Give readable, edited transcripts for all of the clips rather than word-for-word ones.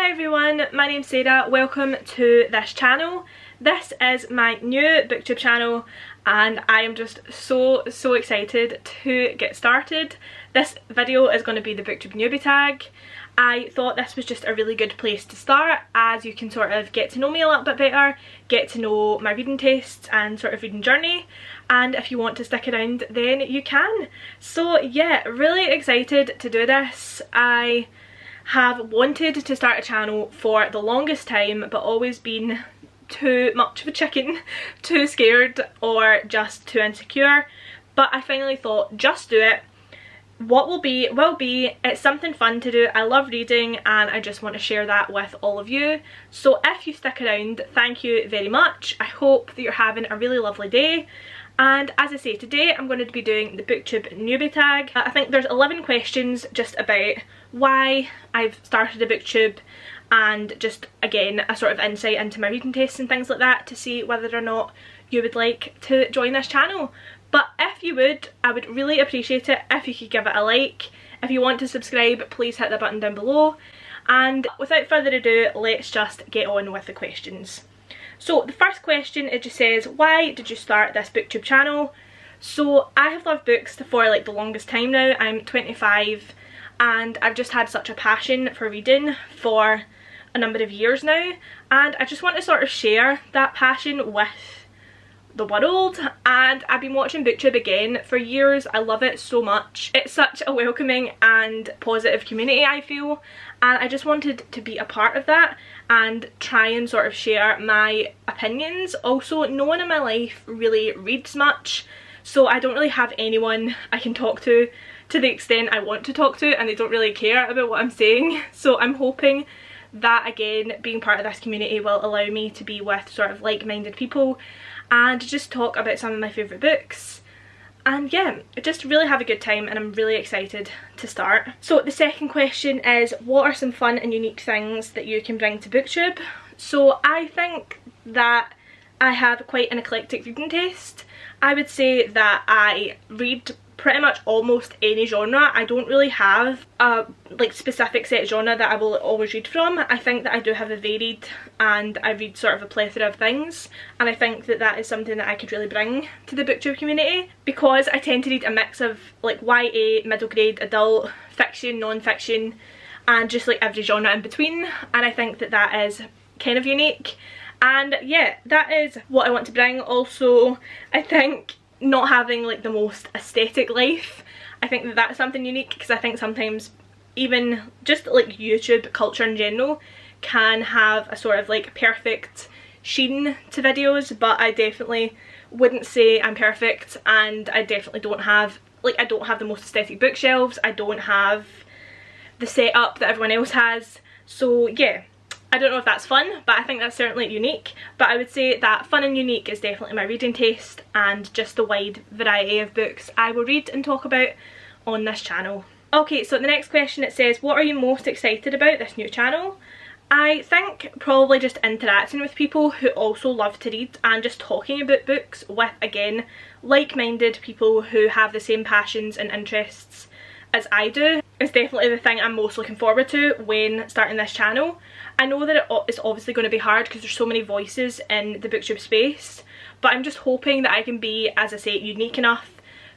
Hi everyone, my name's Sarah. Welcome to this channel. This is my new booktube channel and I am just so excited to get started. This video is going to be the booktube newbie tag. I thought this was just a really good place to start, as you can sort of get to know me a little bit better, get to know my reading tastes and sort of reading journey, and if you want to stick around then you can. So yeah, really excited to do this. I have wanted to start a channel for the longest time but always been too much of a chicken, too scared or just too insecure, but I finally thought just do it. What will be, it's something fun to do. I love reading and I just want to share that with all of you. So if you stick around, thank you very much. I hope that you're having a really lovely day. And as I say, today I'm going to be doing the booktube newbie tag. I think there's 11 questions just about why I've started a booktube and just again a sort of insight into my reading tastes and things like that to see whether or not you would like to join this channel. But if you would, I would really appreciate it if you could give it a like. If you want to subscribe, please hit the button down below. And without further ado, let's just get on with the questions. So the first question, it just says, why did you start this booktube channel? So I have loved books for like the longest time now. I'm 25 and I've just had such a passion for reading for a number of years now, and I just want to sort of share that passion with the world. And I've been watching booktube again for years. I love it so much. It's such a welcoming and positive community, I feel, and I just wanted to be a part of that and try and sort of share my opinions. Also, no one in my life really reads much, so I don't really have anyone I can talk to the extent I want to talk to, and they don't really care about what I'm saying. So I'm hoping that again, being part of this community will allow me to be with sort of like-minded people and just talk about some of my favourite books. And yeah, just really have a good time and I'm really excited to start. So the second question is, what are some fun and unique things that you can bring to booktube? So I think that I have quite an eclectic reading taste. I would say that I read pretty much almost any genre. I don't really have a like specific set genre that I will always read from. I think that I do have a varied, and I read sort of a plethora of things, and I think that that is something that I could really bring to the booktube community, because I tend to read a mix of like YA, middle grade, adult, fiction, non-fiction, and just like every genre in between, and I think that that is kind of unique. And yeah, that is what I want to bring. Also, I think not having like the most aesthetic life, I think that that's something unique, because I think sometimes even just like YouTube culture in general can have a sort of like perfect sheen to videos, but I definitely wouldn't say I'm perfect, and I definitely don't have like, I don't have the most aesthetic bookshelves, I don't have the setup that everyone else has. So yeah, I don't know if that's fun, but I think that's certainly unique. But I would say that fun and unique is definitely my reading taste and just the wide variety of books I will read and talk about on this channel. Okay, so the next question, it says, what are you most excited about this new channel? I think probably just interacting with people who also love to read and just talking about books with, again, like-minded people who have the same passions and interests as I do is definitely the thing I'm most looking forward to when starting this channel. I know that it's obviously going to be hard because there's so many voices in the booktube space, but I'm just hoping that I can be, as I say, unique enough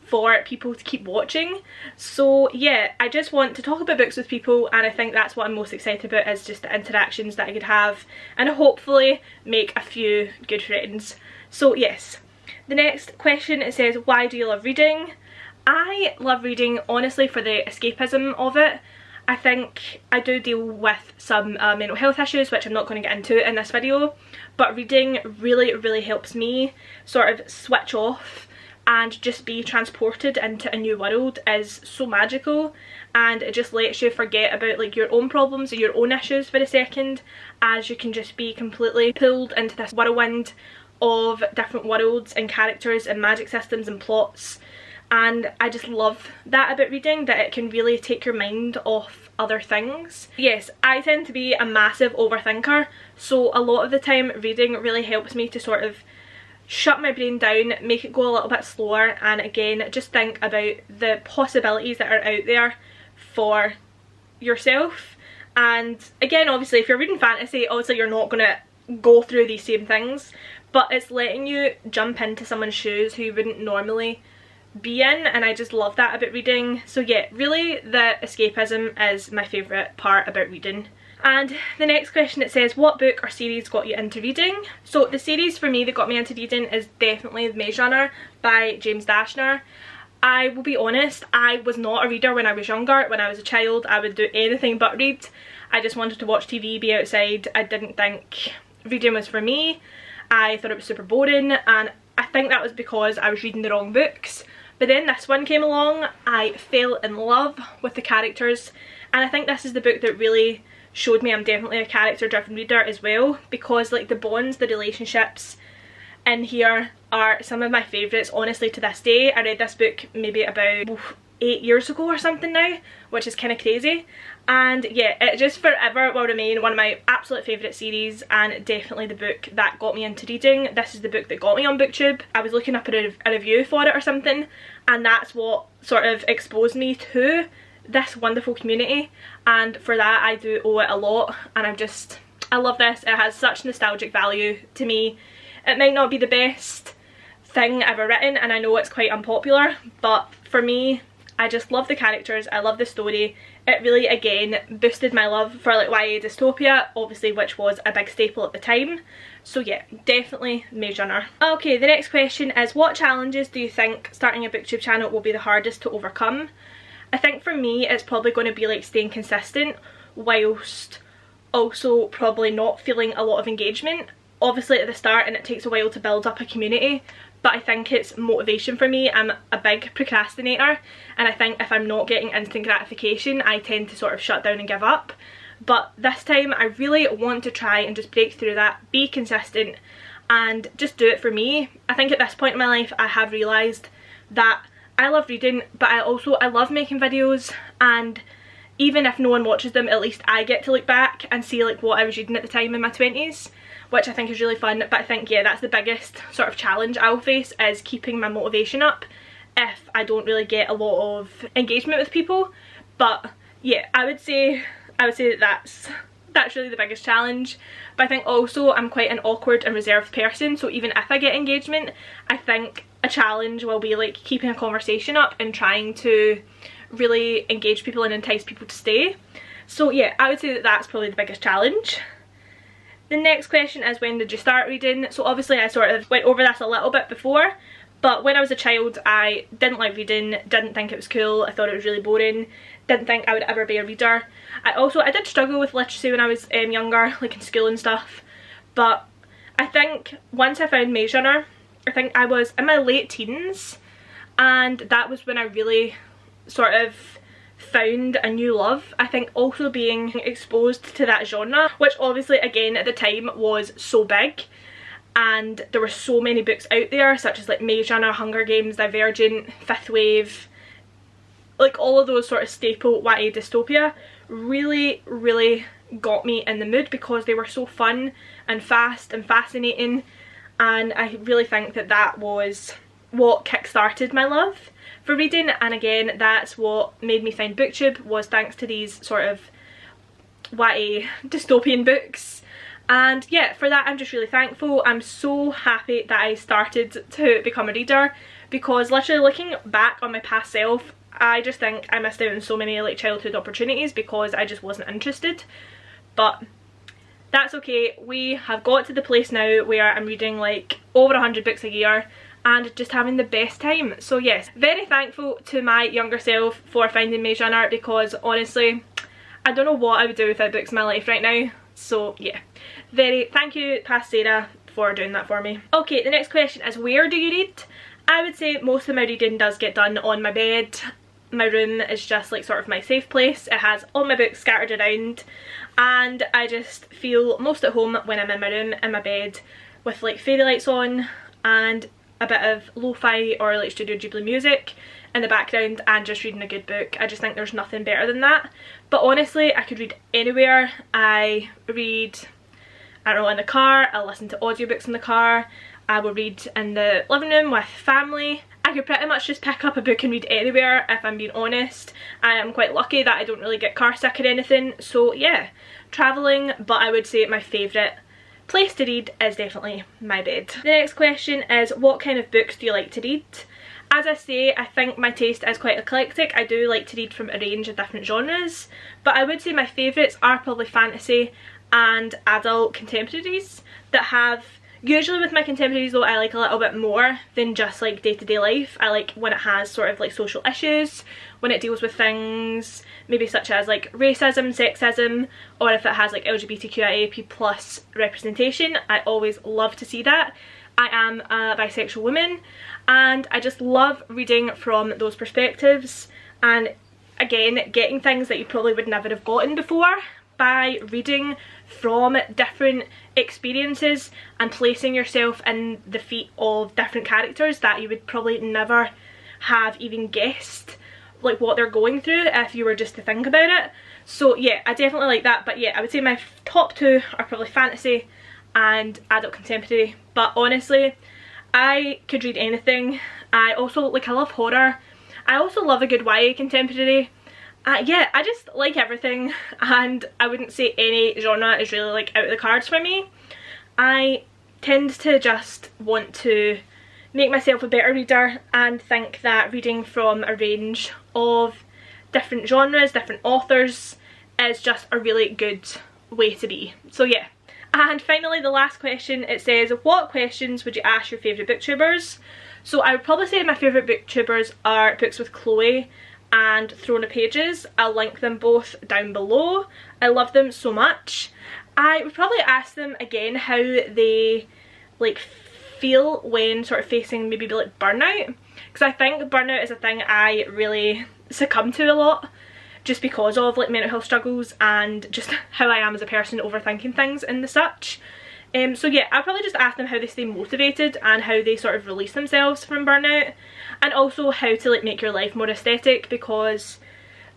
for people to keep watching. So yeah, I just want to talk about books with people, and I think that's what I'm most excited about, is just the interactions that I could have and hopefully make a few good friends. So yes, the next question, it says, why do you love reading? I love reading honestly for the escapism of it. I think I do deal with some mental health issues, which I'm not going to get into in this video, but reading really helps me sort of switch off and just be transported into a new world. Is so magical, and it just lets you forget about like your own problems or your own issues for a second, as you can just be completely pulled into this whirlwind of different worlds and characters and magic systems and plots. And I just love that about reading, that it can really take your mind off other things. Yes, I tend to be a massive overthinker, so a lot of the time reading really helps me to sort of shut my brain down, make it go a little bit slower, and again just think about the possibilities that are out there for yourself And again, obviously if you're reading fantasy, obviously you're not going to go through these same things, but it's letting you jump into someone's shoes who you wouldn't normally be in, and I just love that about reading. So yeah, really the escapism is my favourite part about reading. And the next question, it says, what book or series got you into reading? So the series for me that got me into reading is definitely Maze Runner by James Dashner. I will be honest, I was not a reader when I was younger. When I was a child, I would do anything but read. I just wanted to watch TV, be outside. I didn't think reading was for me. I thought it was super boring, and I think that was because I was reading the wrong books. But then this one came along, I fell in love with the characters, and I think this is the book that really showed me I'm definitely a character driven reader as well, because like the bonds, the relationships in here are some of my favourites honestly to this day. I read this book maybe about 8 years ago or something now, which is kind of crazy, and yeah, it just forever will remain one of my absolute favourite series, and definitely the book that got me into reading. This is the book that got me on booktube. I was looking up a review for it or something, and that's what sort of exposed me to this wonderful community, and for that I do owe it a lot. And I love this. It has such nostalgic value to me. It might not be the best thing ever written, and I know it's quite unpopular, but for me, I just love the characters, I love the story. It really again boosted my love for like YA dystopia, obviously, which was a big staple at the time. So yeah, definitely Maze Runner. Okay, the next question is, what challenges do you think starting a booktube channel will be the hardest to overcome? I think for me it's probably going to be like staying consistent whilst also probably not feeling a lot of engagement. Obviously at the start, and it takes a while to build up a community, but I think it's motivation for me. I'm a big procrastinator, and I think if I'm not getting instant gratification, I tend to sort of shut down and give up. But this time I really want to try and just break through that, be consistent, and just do it for me. I think at this point in my life I have realised that I love reading, but I love making videos, and even if no one watches them, at least I get to look back and see like what I was reading at the time in my 20s, which I think is really fun. But I think yeah, that's the biggest sort of challenge I'll face, is keeping my motivation up if I don't really get a lot of engagement with people. But yeah, I would say that that's really the biggest challenge. But I think also I'm quite an awkward and reserved person, so even if I get engagement, I think a challenge will be like keeping a conversation up and trying to really engage people and entice people to stay. So yeah, I would say that that's probably the biggest challenge. The next question is, when did you start reading? So obviously I sort of went over this a little bit before, but when I was a child I didn't like reading, didn't think it was cool, I thought it was really boring, didn't think I would ever be a reader. I did struggle with literacy when I was younger, like in school and stuff, but I think once I found Maze Runner, I think I was in my late teens, and that was when I really sort of found a new love. I think also being exposed to that genre, which obviously again at the time was so big, and there were so many books out there such as like Maze Runner, Hunger Games, Divergent, Fifth Wave, like all of those sort of staple YA dystopia really got me in the mood because they were so fun and fast and fascinating, and I really think that that was what kick-started my love for reading. And again, that's what made me find booktube, was thanks to these sort of YA dystopian books. And yeah, for that I'm just really thankful. I'm so happy that I started to become a reader, because literally looking back on my past self, I just think I missed out on so many like childhood opportunities because I just wasn't interested. But that's okay, we have got to the place now where I'm reading like over 100 books a year and just having the best time. So yes, very thankful to my younger self for finding Maze Runner, because honestly I don't know what I would do without books in my life right now. So yeah, thank you past Sarah for doing that for me. Okay, the next question is, where do you read? I would say most of my reading does get done on my bed. My room is just like sort of my safe place. It has all my books scattered around, and I just feel most at home when I'm in my room, in my bed, with like fairy lights on and a bit of lo-fi or like Studio Ghibli music in the background and just reading a good book. I just think there's nothing better than that. But honestly, I could read anywhere. I read, I don't know, in the car, I listen to audiobooks in the car, I will read in the living room with family, I could pretty much just pick up a book and read anywhere, if I'm being honest. I am quite lucky that I don't really get car sick or anything, so yeah, travelling, but I would say my favourite place to read is definitely my bed. The next question is, what kind of books do you like to read? As I say, I think my taste is quite eclectic. I do like to read from a range of different genres, but I would say my favourites are probably fantasy and adult contemporaries that have, usually with my contemporaries though, I like a little bit more than just like day-to-day life. I like when it has sort of like social issues, when it deals with things maybe such as like racism, sexism, or if it has like LGBTQIA+ plus representation. I always love to see that. I am a bisexual woman and I just love reading from those perspectives, and again, getting things that you probably would never have gotten before by reading from different experiences and placing yourself in the feet of different characters that you would probably never have even guessed like what they're going through if you were just to think about it. So yeah, I definitely like that. But yeah, I would say my top two are probably fantasy and adult contemporary, but honestly I could read anything. I also like, I love horror. I also love a good YA contemporary. Yeah, I just like everything, and I wouldn't say any genre is really like out of the cards for me. I tend to just want to make myself a better reader and think that reading from a range of different genres, different authors is just a really good way to be. So yeah. And finally, the last question, it says, what questions would you ask your favourite booktubers? So I would probably say my favourite booktubers are Books with Chloe and Throne of Pages. I'll link them both down below. I love them so much. I would probably ask them again how they like feel when sort of facing maybe like burnout, because I think burnout is a thing I really succumb to a lot, just because of like mental health struggles and just how I am as a person, overthinking things and the such. So yeah, I'll probably just ask them how they stay motivated and how they sort of release themselves from burnout, and also how to like make your life more aesthetic, because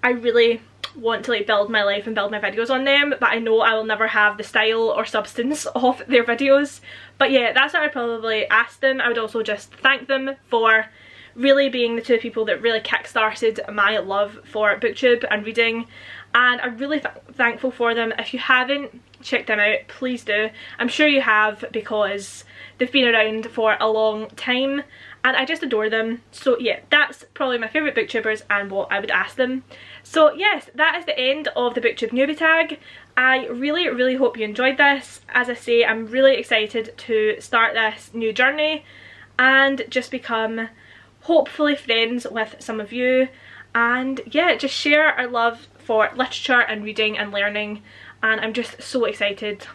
I really want to like build my life and build my videos on them, but I know I will never have the style or substance of their videos. But yeah, that's what I'd probably ask them. I would also just thank them for really being the two people that really kick-started my love for booktube and reading, and I'm really thankful for them. If you haven't checked them out, please do. I'm sure you have, because they've been around for a long time and I just adore them. So yeah, that's probably my favourite booktubers and what I would ask them. So yes, that is the end of the booktube newbie tag. I really hope you enjoyed this. As I say, I'm really excited to start this new journey and just become hopefully friends with some of you, and yeah, just share our love for literature and reading and learning, and I'm just so excited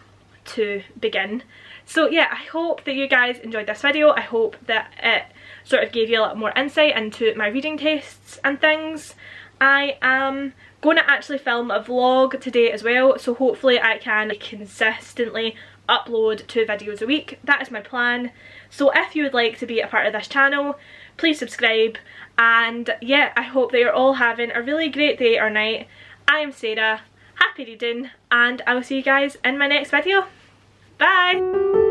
to begin. So yeah, I hope that you guys enjoyed this video. I hope that it sort of gave you a lot more insight into my reading tastes and things. I am going to actually film a vlog today as well, so hopefully I can consistently upload 2 videos a week. That is my plan. So if you would like to be a part of this channel, please subscribe, and yeah, I hope that you're all having a really great day or night. I am Sarah, happy reading, and I will see you guys in my next video. Bye!